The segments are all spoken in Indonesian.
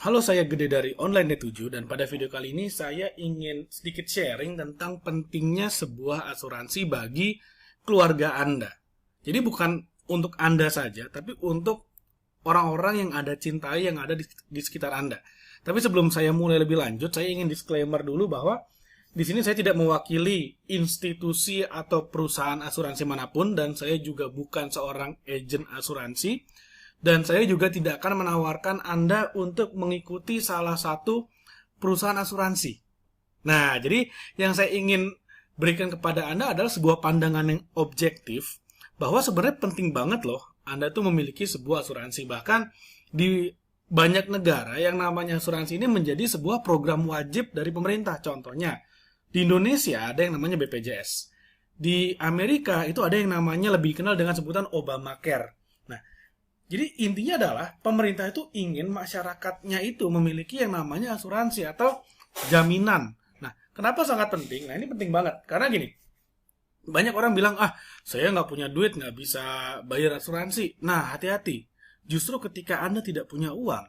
Halo, saya Gede dari Online Net 7 dan pada video kali ini saya ingin sedikit sharing tentang pentingnya sebuah asuransi bagi keluarga Anda. Jadi bukan untuk Anda saja, tapi untuk orang-orang yang Anda cintai, yang ada di sekitar Anda. Tapi sebelum saya mulai lebih lanjut, saya ingin disclaimer dulu bahwa di sini saya tidak mewakili institusi atau perusahaan asuransi manapun dan saya juga bukan seorang agen asuransi. Dan saya juga tidak akan menawarkan Anda untuk mengikuti salah satu perusahaan asuransi. Nah, jadi yang saya ingin berikan kepada Anda adalah sebuah pandangan yang objektif bahwa sebenarnya penting banget loh Anda tuh memiliki sebuah asuransi. Bahkan di banyak negara yang namanya asuransi ini menjadi sebuah program wajib dari pemerintah. Contohnya, di Indonesia ada yang namanya BPJS. Di Amerika itu ada yang namanya lebih dikenal dengan sebutan Obamacare. Jadi intinya adalah pemerintah itu ingin masyarakatnya itu memiliki yang namanya asuransi atau jaminan. Nah, kenapa sangat penting? Nah, ini penting banget. Karena gini, banyak orang bilang, saya nggak punya duit, nggak bisa bayar asuransi. Nah, hati-hati. Justru ketika Anda tidak punya uang,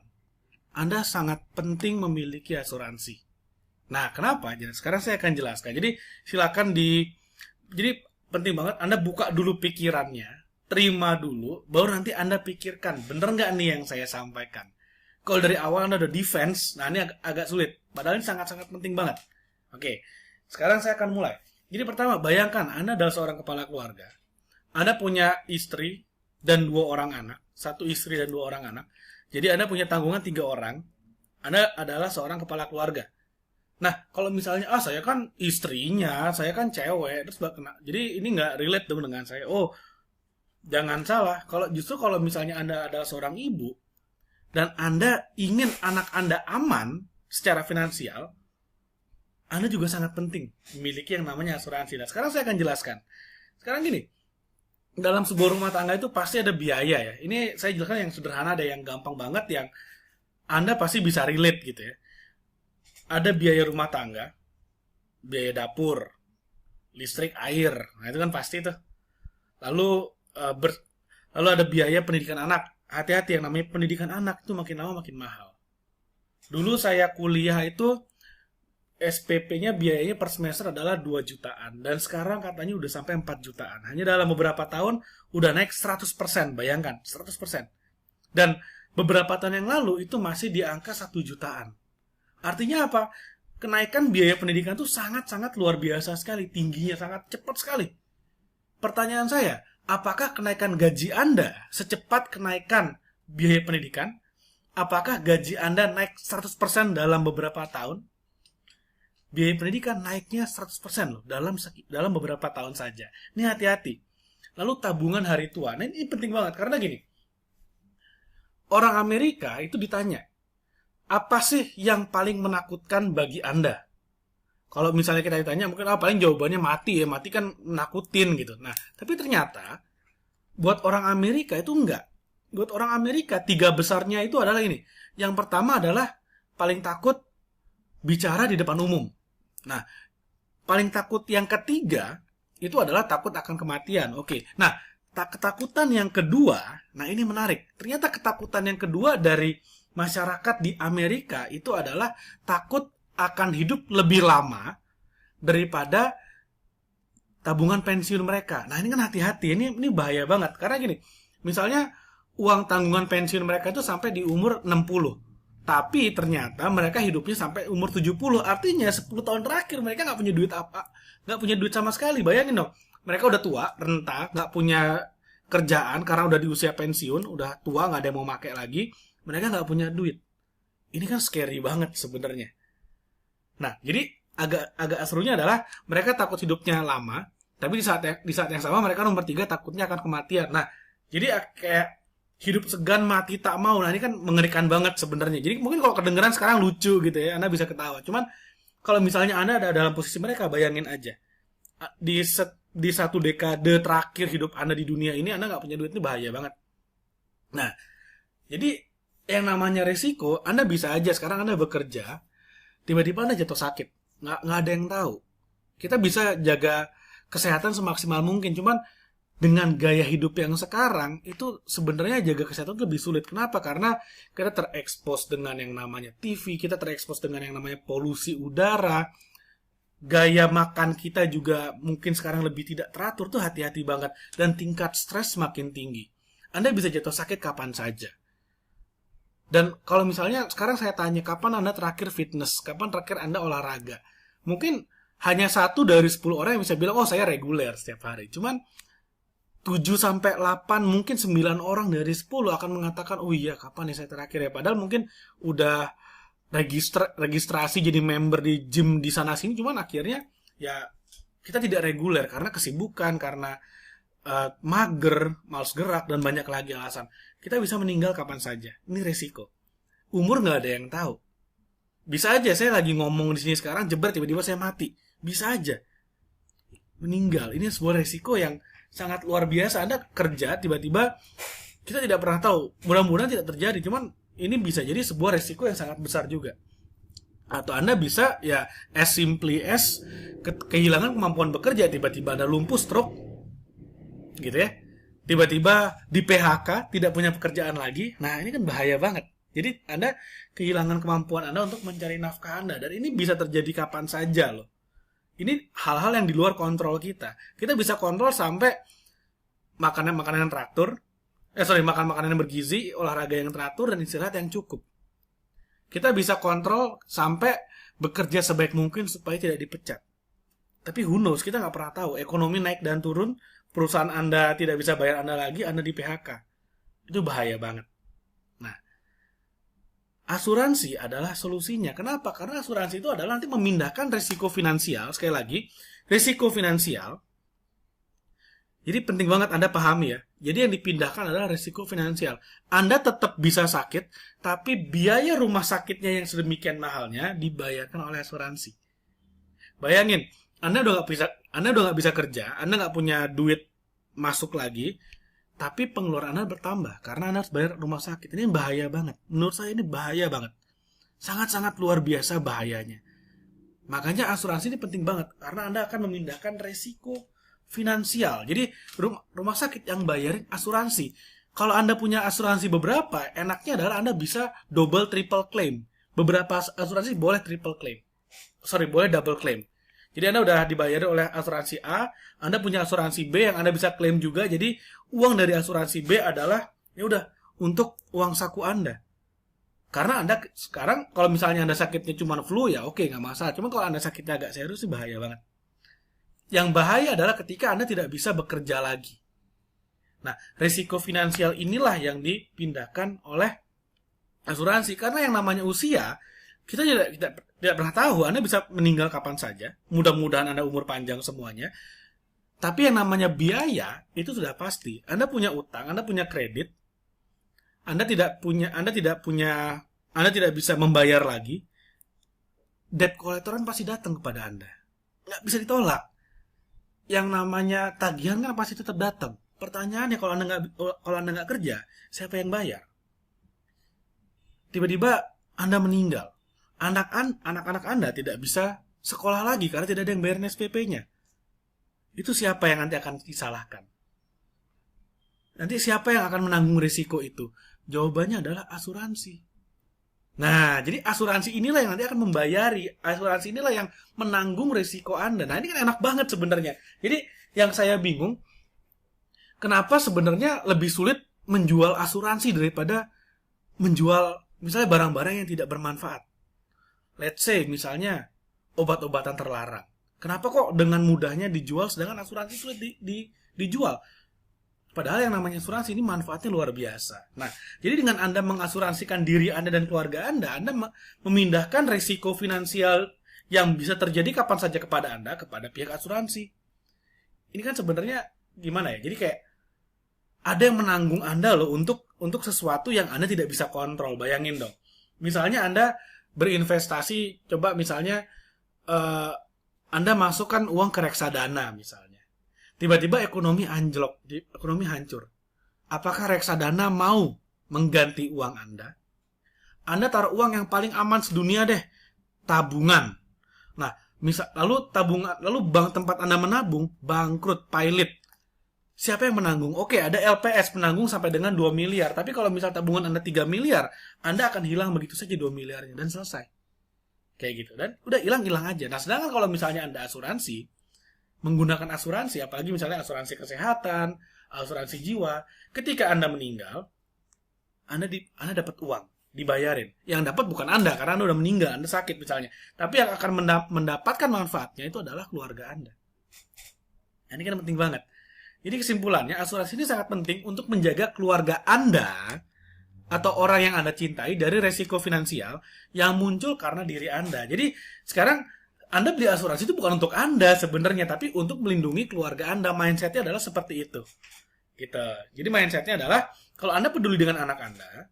Anda sangat penting memiliki asuransi. Nah, kenapa? Jadi, sekarang saya akan jelaskan. Jadi, jadi penting banget Anda buka dulu pikirannya. Terima dulu, baru nanti Anda pikirkan, bener nggak nih yang saya sampaikan. Kalau dari awal Anda udah defense, nah ini agak sulit. Padahal ini sangat-sangat penting banget. Oke, sekarang saya akan mulai. Jadi pertama, bayangkan Anda adalah seorang kepala keluarga. Anda punya istri dan 2 orang anak. 1 istri dan 2 orang anak. Jadi Anda punya tanggungan 3 orang. Anda adalah seorang kepala keluarga. Nah, kalau misalnya, saya kan istrinya, saya kan cewek, terus jadi ini nggak relate dong dengan saya. Jangan salah, kalau misalnya Anda adalah seorang ibu dan Anda ingin anak Anda aman secara finansial, Anda juga sangat penting memiliki yang namanya asuransi. Nah, sekarang saya akan jelaskan. Sekarang gini, dalam sebuah rumah tangga itu pasti ada biaya ya. Ini saya jelaskan yang sederhana, ada yang gampang banget yang Anda pasti bisa relate gitu ya. Ada biaya rumah tangga, biaya dapur, listrik, air. Nah, itu kan pasti tuh. Lalu ada biaya pendidikan anak. Hati-hati, yang namanya pendidikan anak itu makin lama makin mahal. Dulu saya kuliah itu SPP-nya biayanya per semester adalah 2 jutaan. Dan sekarang katanya udah sampai 4 jutaan. Hanya dalam beberapa tahun udah naik 100%. Bayangkan, 100%. Dan beberapa tahun yang lalu itu masih di angka 1 jutaan. Artinya apa? Kenaikan biaya pendidikan itu sangat-sangat luar biasa sekali. Tingginya sangat cepat sekali. Pertanyaan saya, apakah kenaikan gaji Anda secepat kenaikan biaya pendidikan? Apakah gaji Anda naik 100% dalam beberapa tahun? Biaya pendidikan naiknya 100% loh dalam beberapa tahun saja. Ini hati-hati. Lalu tabungan hari tua. Nah, ini penting banget karena gini. Orang Amerika itu ditanya, apa sih yang paling menakutkan bagi Anda? Kalau misalnya kita ditanya, mungkin paling jawabannya mati ya. Mati kan menakutin gitu. Nah, tapi ternyata buat orang Amerika itu enggak. Buat orang Amerika, 3 besarnya itu adalah ini. Yang pertama adalah paling takut bicara di depan umum. Nah, paling takut yang ketiga itu adalah takut akan kematian. Oke. Nah, ketakutan yang kedua, nah ini menarik. Ternyata ketakutan yang kedua dari masyarakat di Amerika itu adalah takut akan hidup lebih lama daripada tabungan pensiun mereka. Nah, ini kan hati-hati, ini bahaya banget. Karena gini, misalnya uang tanggungan pensiun mereka itu sampai di umur 60. Tapi ternyata mereka hidupnya sampai umur 70. Artinya 10 tahun terakhir mereka nggak punya duit nggak punya duit sama sekali. Bayangin dong, mereka udah tua, renta, nggak punya kerjaan karena udah di usia pensiun, udah tua, nggak ada yang mau pakai lagi. Mereka nggak punya duit. Ini kan scary banget sebenarnya. Nah, jadi agak serunya adalah mereka takut hidupnya lama, tapi di saat yang sama mereka nomor 3 takutnya akan kematian. Nah, jadi kayak hidup segan mati tak mau. Nah, ini kan mengerikan banget sebenarnya. Jadi mungkin kalau kedengeran sekarang lucu gitu ya, Anda bisa ketawa. Cuman kalau misalnya Anda ada dalam posisi mereka, bayangin aja. Di 1 dekade terakhir hidup Anda di dunia ini, Anda nggak punya duit, ini bahaya banget. Nah, jadi yang namanya resiko, Anda bisa aja sekarang Anda bekerja, tiba-tiba Anda jatuh sakit. Nggak ada yang tahu. Kita bisa jaga kesehatan semaksimal mungkin. Cuman dengan gaya hidup yang sekarang itu sebenarnya jaga kesehatan lebih sulit. Kenapa? Karena kita terekspos dengan yang namanya TV, kita terekspos dengan yang namanya polusi udara, gaya makan kita juga mungkin sekarang lebih tidak teratur, tuh hati-hati banget, dan tingkat stres makin tinggi. Anda bisa jatuh sakit kapan saja. Dan kalau misalnya sekarang saya tanya, kapan Anda terakhir fitness? Kapan terakhir Anda olahraga? Mungkin hanya 1 dari 10 orang yang bisa bilang, oh saya reguler setiap hari. Cuman 7-8, mungkin 9 orang dari 10 akan mengatakan, oh iya kapan nih saya terakhir ya. Padahal mungkin udah registrasi jadi member di gym di sana sini, cuman akhirnya ya kita tidak reguler karena kesibukan, karena mager, malas gerak, dan banyak lagi alasan. Kita bisa meninggal kapan saja. Ini resiko. Umur nggak ada yang tahu. Bisa aja saya lagi ngomong di sini sekarang, jebret tiba-tiba saya mati. Bisa aja meninggal. Ini sebuah resiko yang sangat luar biasa. Anda kerja tiba-tiba, kita tidak pernah tahu. Mudah-mudahan tidak terjadi. Cuman ini bisa jadi sebuah resiko yang sangat besar juga. Atau Anda bisa ya as simply as kehilangan kemampuan bekerja, tiba-tiba Anda lumpuh, stroke, gitu ya. Tiba-tiba di PHK, tidak punya pekerjaan lagi. Nah, ini kan bahaya banget. Jadi Anda kehilangan kemampuan Anda untuk mencari nafkah Anda. Dan ini bisa terjadi kapan saja loh. Ini hal-hal yang di luar kontrol kita. Kita bisa kontrol sampai makanan yang teratur. Makan makanan yang bergizi, olahraga yang teratur, dan istirahat yang cukup. Kita bisa kontrol sampai bekerja sebaik mungkin supaya tidak dipecat. Tapi who knows, kita nggak pernah tahu. Ekonomi naik dan turun, perusahaan Anda tidak bisa bayar Anda lagi, Anda di PHK. Itu bahaya banget. Nah, asuransi adalah solusinya. Kenapa? Karena asuransi itu adalah nanti memindahkan risiko finansial. Sekali lagi, risiko finansial. Jadi penting banget Anda pahami ya. Jadi yang dipindahkan adalah risiko finansial. Anda tetap bisa sakit, tapi biaya rumah sakitnya yang sedemikian mahalnya dibayarkan oleh asuransi. Bayangin, Anda udah nggak bisa kerja, Anda nggak punya duit masuk lagi, tapi pengeluaran Anda bertambah karena Anda harus bayar rumah sakit. Ini bahaya banget. Menurut saya ini bahaya banget. Sangat-sangat luar biasa bahayanya. Makanya asuransi ini penting banget karena Anda akan memindahkan resiko finansial. Jadi rumah sakit yang bayarin asuransi. Kalau Anda punya asuransi beberapa, enaknya adalah Anda bisa double triple claim. Beberapa asuransi boleh triple claim. Boleh double claim. Jadi Anda udah dibayar oleh asuransi A, Anda punya asuransi B yang Anda bisa klaim juga. Jadi uang dari asuransi B adalah ya udah untuk uang saku Anda. Karena Anda sekarang kalau misalnya Anda sakitnya cuma flu ya oke, nggak masalah. Cuma kalau Anda sakitnya agak serius sih bahaya banget. Yang bahaya adalah ketika Anda tidak bisa bekerja lagi. Nah, risiko finansial inilah yang dipindahkan oleh asuransi. Karena yang namanya usia, kita tidak pernah tahu. Anda bisa meninggal kapan saja. Mudah-mudahan Anda umur panjang semuanya. Tapi yang namanya biaya, itu sudah pasti. Anda punya utang, Anda punya kredit. Anda tidak bisa membayar lagi. Debt collector pasti datang kepada Anda. Nggak bisa ditolak. Yang namanya tagihan kan pasti tetap datang. Pertanyaannya kalau Anda nggak kerja, siapa yang bayar? Tiba-tiba Anda meninggal, anak-anak Anda tidak bisa sekolah lagi karena tidak ada yang bayar SPP-nya. Itu siapa yang nanti akan disalahkan? Nanti siapa yang akan menanggung risiko itu? Jawabannya adalah asuransi. Nah, jadi asuransi inilah yang nanti akan membayari. Asuransi inilah yang menanggung risiko Anda. Nah, ini kan enak banget sebenarnya. Jadi, yang saya bingung, kenapa sebenarnya lebih sulit menjual asuransi daripada menjual misalnya barang-barang yang tidak bermanfaat. Let's say, misalnya, obat-obatan terlarang. Kenapa kok dengan mudahnya dijual, sedangkan asuransi sulit dijual? Padahal yang namanya asuransi ini manfaatnya luar biasa. Nah, jadi dengan Anda mengasuransikan diri Anda dan keluarga Anda memindahkan risiko finansial yang bisa terjadi kapan saja kepada Anda, kepada pihak asuransi. Ini kan sebenarnya gimana ya? Jadi kayak ada yang menanggung Anda loh untuk sesuatu yang Anda tidak bisa kontrol. Bayangin dong. Misalnya Anda berinvestasi, coba misalnya Anda masukkan uang ke reksadana misalnya. Tiba-tiba ekonomi anjlok, ekonomi hancur. Apakah reksadana mau mengganti uang Anda? Anda taruh uang yang paling aman sedunia deh, tabungan. Nah, lalu bank tempat Anda menabung bangkrut, pilot. Siapa yang menanggung? Oke, ada LPS penanggung sampai dengan 2 miliar. Tapi kalau misal tabungan Anda 3 miliar, Anda akan hilang begitu saja 2 miliarnya. Dan selesai. Kayak gitu. Dan udah hilang-hilang aja. Nah, sedangkan kalau misalnya Anda asuransi, menggunakan asuransi, apalagi misalnya asuransi kesehatan, asuransi jiwa, ketika Anda meninggal, Anda dapat uang, dibayarin. Yang dapat bukan Anda, karena Anda udah meninggal, Anda sakit misalnya. Tapi yang akan mendapatkan manfaatnya itu adalah keluarga Anda. Ini kan penting banget. Jadi kesimpulannya, asuransi ini sangat penting untuk menjaga keluarga Anda atau orang yang Anda cintai dari resiko finansial yang muncul karena diri Anda. Jadi sekarang Anda beli asuransi itu bukan untuk Anda sebenarnya, tapi untuk melindungi keluarga Anda. Mindsetnya adalah seperti itu. Gitu. Jadi mindsetnya adalah, kalau Anda peduli dengan anak Anda,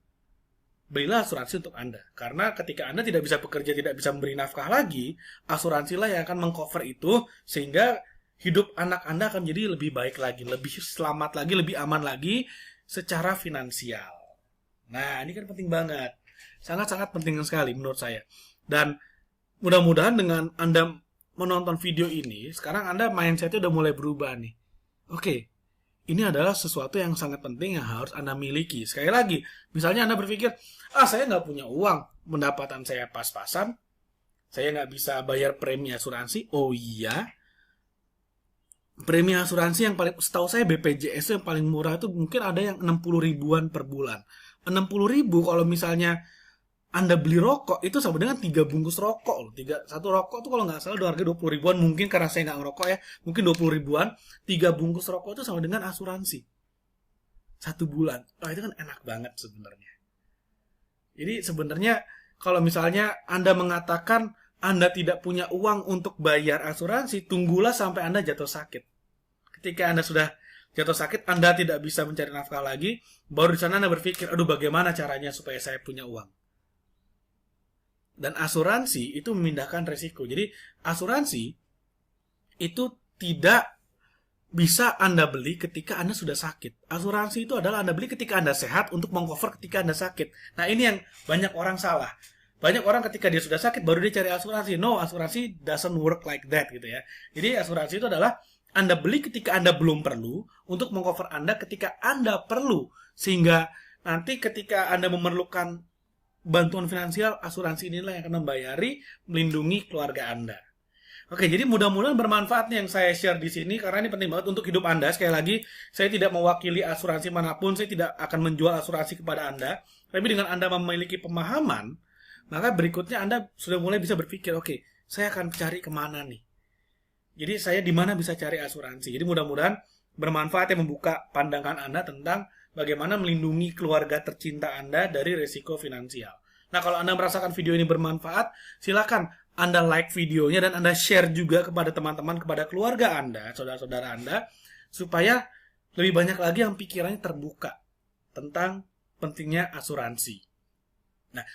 belilah asuransi untuk Anda. Karena ketika Anda tidak bisa bekerja, tidak bisa memberi nafkah lagi, asuransilah yang akan mengcover itu, sehingga hidup anak Anda akan jadi lebih baik lagi, lebih selamat lagi, lebih aman lagi secara finansial. Nah, ini kan penting banget. Sangat-sangat penting sekali menurut saya. Dan mudah-mudahan dengan Anda menonton video ini, sekarang Anda mindset-nya udah mulai berubah nih. Oke, ini adalah sesuatu yang sangat penting yang harus Anda miliki. Sekali lagi, misalnya Anda berpikir, saya nggak punya uang, pendapatan saya pas-pasan, saya nggak bisa bayar premi asuransi. Oh iya, premi asuransi yang paling, setahu saya BPJS yang paling murah itu mungkin ada yang 60 ribuan per bulan. 60 ribu kalau misalnya Anda beli rokok itu sama dengan 3 bungkus rokok loh. Satu rokok tuh kalau nggak salah harga 20 ribuan, mungkin karena saya nggak ngerokok ya, mungkin 20 ribuan, 3 bungkus rokok itu sama dengan asuransi. 1 bulan. Itu kan enak banget sebenarnya. Jadi sebenarnya kalau misalnya Anda mengatakan Anda tidak punya uang untuk bayar asuransi, tunggulah sampai Anda jatuh sakit. Ketika Anda sudah jatuh sakit, Anda tidak bisa mencari nafkah lagi, baru di sana Anda berpikir, aduh bagaimana caranya supaya saya punya uang. Dan asuransi itu memindahkan resiko. Jadi asuransi itu tidak bisa Anda beli ketika Anda sudah sakit. Asuransi itu adalah Anda beli ketika Anda sehat untuk mengcover ketika Anda sakit. Nah, ini yang banyak orang salah. Banyak orang ketika dia sudah sakit baru dia cari asuransi. No, asuransi doesn't work like that gitu ya. Jadi asuransi itu adalah Anda beli ketika Anda belum perlu untuk mengcover Anda ketika Anda perlu. Sehingga nanti ketika Anda memerlukan bantuan finansial, asuransi inilah yang akan membayari, melindungi keluarga Anda. Oke, jadi mudah-mudahan bermanfaat nih yang saya share di sini, karena ini penting banget untuk hidup Anda. Sekali lagi, saya tidak mewakili asuransi manapun, saya tidak akan menjual asuransi kepada Anda. Tapi dengan Anda memiliki pemahaman, maka berikutnya Anda sudah mulai bisa berpikir, oke, saya akan cari kemana nih. Jadi saya di mana bisa cari asuransi. Jadi mudah-mudahan bermanfaat yang membuka pandangan Anda tentang bagaimana melindungi keluarga tercinta Anda dari risiko finansial. Nah, kalau Anda merasakan video ini bermanfaat, silakan Anda like videonya dan Anda share juga kepada teman-teman, kepada keluarga Anda, saudara-saudara Anda, supaya lebih banyak lagi yang pikirannya terbuka tentang pentingnya asuransi. Nah,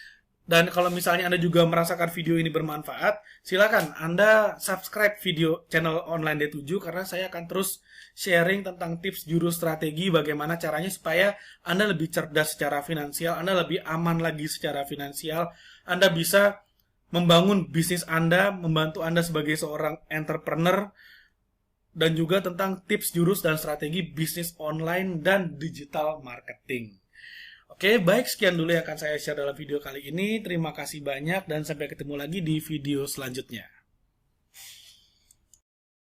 dan kalau misalnya Anda juga merasakan video ini bermanfaat, silakan Anda subscribe video channel Online D7, karena saya akan terus sharing tentang tips jurus strategi bagaimana caranya supaya Anda lebih cerdas secara finansial, Anda lebih aman lagi secara finansial, Anda bisa membangun bisnis Anda, membantu Anda sebagai seorang entrepreneur, dan juga tentang tips jurus dan strategi bisnis online dan digital marketing. Oke, baik, sekian dulu yang akan saya share dalam video kali ini. Terima kasih banyak dan sampai ketemu lagi di video selanjutnya.